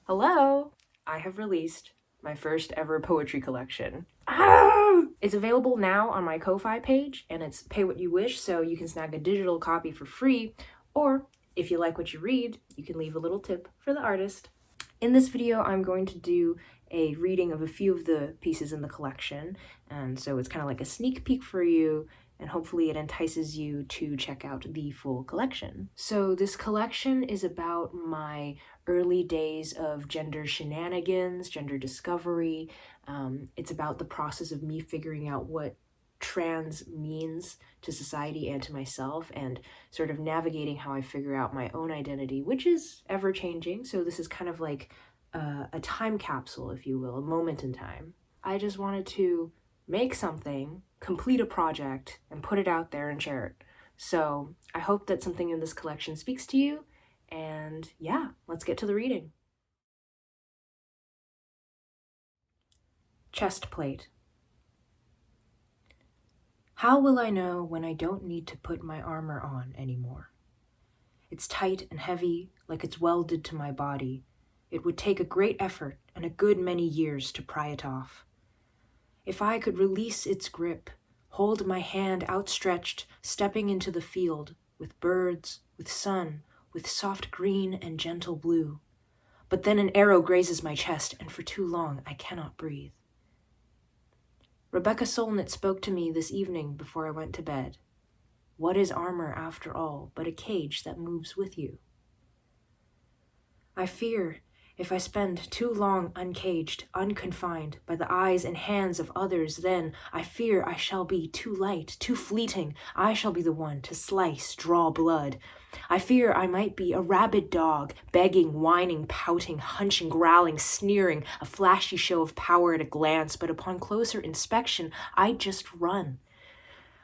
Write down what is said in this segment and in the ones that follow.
Hello! I have released my first ever poetry collection. Ah! It's available now on my Ko-Fi page, and it's pay what you wish, so you can snag a digital copy for free, or if you like what you read, you can leave a little tip for the artist. In this video, I'm going to do a reading of a few of the pieces in the collection, and so it's kind of like a sneak peek for you, and hopefully it entices you to check out the full collection. So this collection is about my early days of gender shenanigans, gender discovery. It's about the process of me figuring out what trans means to society and to myself, and sort of navigating how I figure out my own identity, which is ever changing. So this is kind of like a time capsule, if you will, a moment in time. I just wanted to make something, complete a project, and put it out there and share it. So I hope that something in this collection speaks to you, and yeah, let's get to the reading. Chest plate. How will I know when I don't need to put my armor on anymore? It's tight and heavy, like it's welded to my body. It would take a great effort and a good many years to pry it off. If I could release its grip, hold my hand outstretched, stepping into the field, with birds, with sun, with soft green and gentle blue. But then an arrow grazes my chest, and for too long I cannot breathe. Rebecca Solnit spoke to me this evening before I went to bed. What is armor, after all, but a cage that moves with you? I fear if I spend too long uncaged, unconfined by the eyes and hands of others, then I fear I shall be too light, too fleeting. I shall be the one to slice, draw blood. I fear I might be a rabid dog, begging, whining, pouting, hunching, growling, sneering, a flashy show of power at a glance, but upon closer inspection, I just run.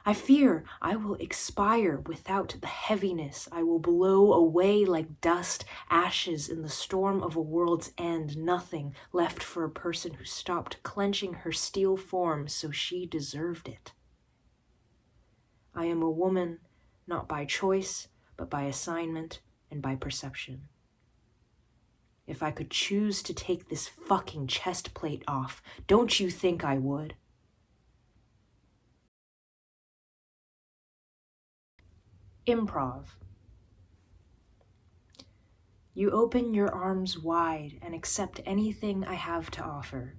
I fear I will expire without the heaviness. I will blow away like dust, ashes in the storm of a world's end, nothing left for a person who stopped clenching her steel form so she deserved it. I am a woman, not by choice, but by assignment and by perception. If I could choose to take this fucking chest plate off, don't you think I would? Improv. You open your arms wide and accept anything I have to offer.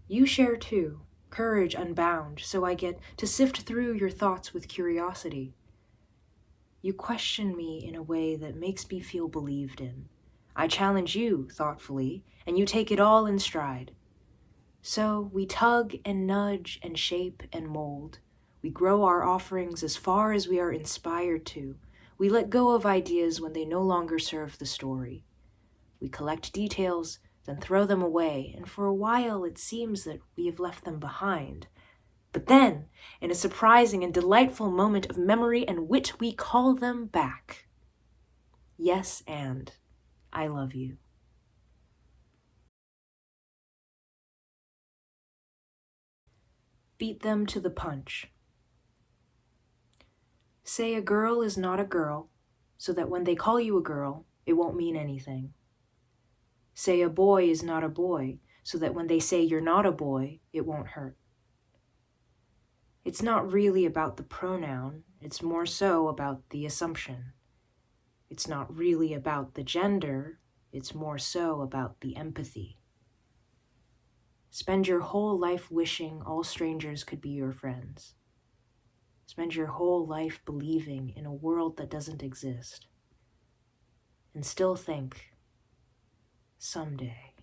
You share too, courage unbound, so I get to sift through your thoughts with curiosity. You question me in a way that makes me feel believed in. I challenge you thoughtfully, and you take it all in stride. So we tug and nudge and shape and mold. We grow our offerings as far as we are inspired to. We let go of ideas when they no longer serve the story. We collect details, then throw them away, and for a while it seems that we have left them behind. But then, in a surprising and delightful moment of memory and wit, we call them back. Yes, and I love you. Beat them to the punch. Say a girl is not a girl, so that when they call you a girl, it won't mean anything. Say a boy is not a boy, so that when they say you're not a boy, it won't hurt. It's not really about the pronoun, it's more so about the assumption. It's not really about the gender, it's more so about the empathy. Spend your whole life wishing all strangers could be your friends. Spend your whole life believing in a world that doesn't exist. And still think, someday.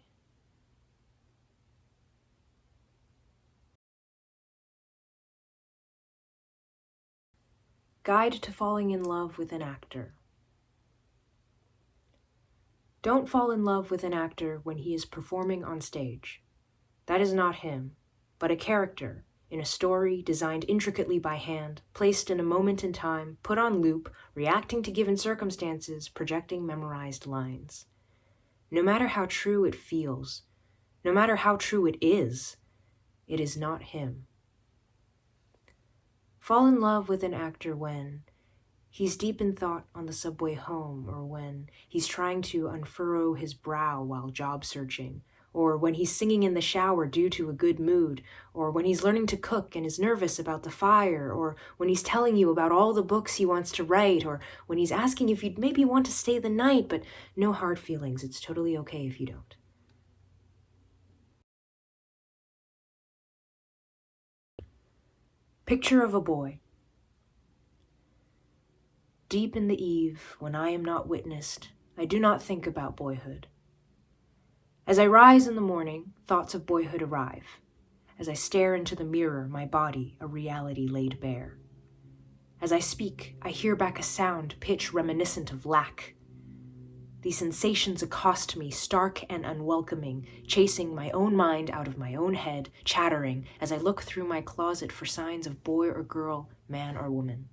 Guide to falling in love with an actor. Don't fall in love with an actor when he is performing on stage. That is not him, but a character in a story designed intricately by hand, placed in a moment in time, put on loop, reacting to given circumstances, projecting memorized lines. No matter how true it feels, no matter how true it is not him. Fall in love with an actor when He's deep in thought on the subway home, or when he's trying to unfurrow his brow while job searching, or when he's singing in the shower due to a good mood, or when he's learning to cook and is nervous about the fire, or when he's telling you about all the books he wants to write, or when he's asking if you'd maybe want to stay the night, but no hard feelings. It's totally okay if you don't. Picture of a boy. Deep in the eve, when I am not witnessed, I do not think about boyhood. As I rise in the morning, thoughts of boyhood arrive. As I stare into the mirror, my body, a reality laid bare. As I speak, I hear back a sound, pitch reminiscent of lack. These sensations accost me, stark and unwelcoming, chasing my own mind out of my own head, chattering as I look through my closet for signs of boy or girl, man or woman.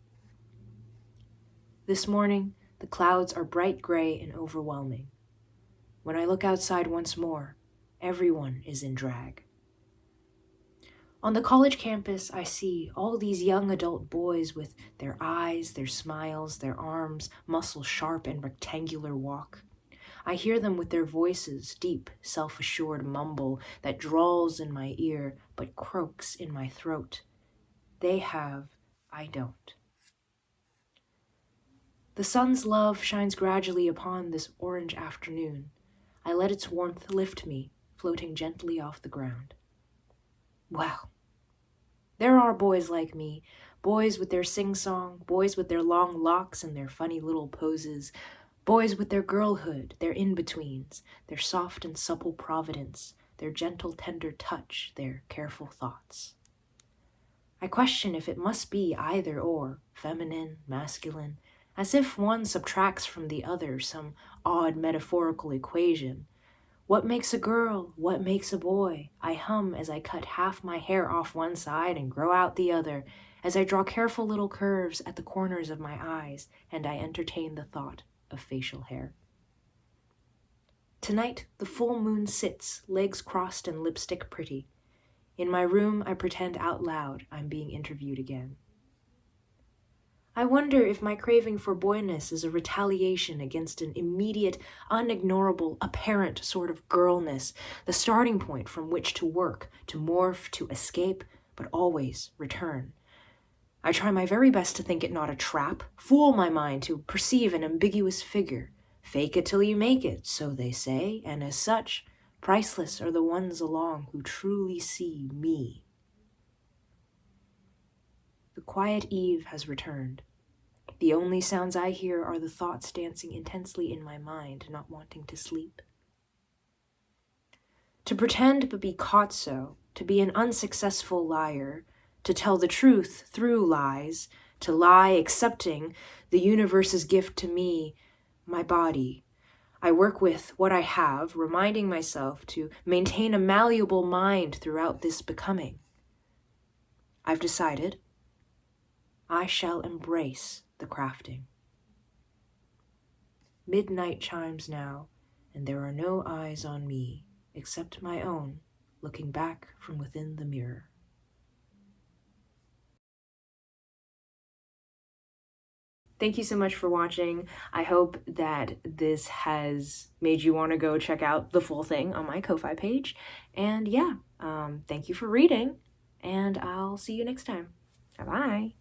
This morning, the clouds are bright gray and overwhelming. When I look outside once more, everyone is in drag. On the college campus, I see all these young adult boys with their eyes, their smiles, their arms, muscle sharp and rectangular walk. I hear them with their voices, deep, self-assured mumble that drawls in my ear but croaks in my throat. They have, I don't. The sun's love shines gradually upon this orange afternoon. I let its warmth lift me, floating gently off the ground. Wow. There are boys like me, boys with their sing-song, boys with their long locks and their funny little poses, boys with their girlhood, their in-betweens, their soft and supple providence, their gentle, tender touch, their careful thoughts. I question if it must be either or, feminine, masculine, as if one subtracts from the other, some odd metaphorical equation. What makes a girl? What makes a boy? I hum as I cut half my hair off one side and grow out the other, as I draw careful little curves at the corners of my eyes, and I entertain the thought of facial hair. Tonight, the full moon sits, legs crossed and lipstick pretty. In my room, I pretend out loud I'm being interviewed again. I wonder if my craving for boyness is a retaliation against an immediate, unignorable, apparent sort of girlness, the starting point from which to work, to morph, to escape, but always return. I try my very best to think it not a trap, fool my mind to perceive an ambiguous figure. Fake it till you make it, so they say, and as such, priceless are the ones along who truly see me. The quiet eve has returned. The only sounds I hear are the thoughts dancing intensely in my mind, not wanting to sleep. To pretend but be caught so, to be an unsuccessful liar, to tell the truth through lies, to lie accepting the universe's gift to me, my body. I work with what I have, reminding myself to maintain a malleable mind throughout this becoming. I've decided I shall embrace the crafting. Midnight chimes now, and there are no eyes on me, except my own, looking back from within the mirror. Thank you so much for watching. I hope that this has made you want to go check out the full thing on my Ko-Fi page. And yeah, thank you for reading, and I'll see you next time. Bye-bye.